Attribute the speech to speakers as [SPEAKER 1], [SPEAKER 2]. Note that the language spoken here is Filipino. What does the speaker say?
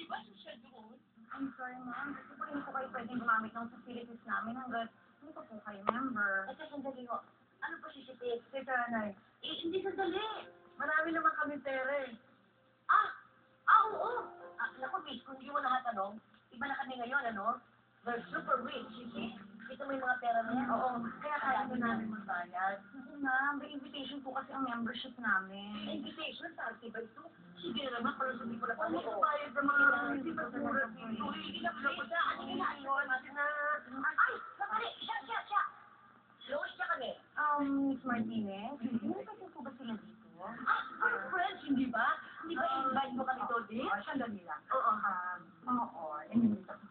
[SPEAKER 1] Di ba social doon?
[SPEAKER 2] I'm sorry, ma'am. Kasi po hindi po kayo pwedeng gumamit ng facilities namin hanggat hindi pa po kayo member.
[SPEAKER 1] At sandali ho. Ano pa sisipin?
[SPEAKER 2] Teka, Nay.
[SPEAKER 1] Hindi sandali.
[SPEAKER 2] Marami naman kami pera eh.
[SPEAKER 1] Oo. Naku, miss, kung hindi mo nakatanong, iba na kami ngayon, ano? We're super rich, you see? Ito may mga pera na yan.
[SPEAKER 2] Oo, kaya kaya po namin magbayad. Oo, ma'am. May invitation po kasi ang membership namin.
[SPEAKER 1] Invitation, party ba ito? Sige na naman, para sabihin ko na
[SPEAKER 2] Oo,
[SPEAKER 1] kami.
[SPEAKER 2] magbabayad naman. Hindi ba mura dito?
[SPEAKER 1] Hindi na, please, ha? Ano yun, Ay, sandali, siya. Close siya kami.
[SPEAKER 2] Miss Martinez, hindi po ba sila dito?
[SPEAKER 1] We're friends, hindi ba? Hindi ba invite mo kami to, Dick?
[SPEAKER 2] Sandali lang.
[SPEAKER 1] Oo.
[SPEAKER 2] Oo, inimita po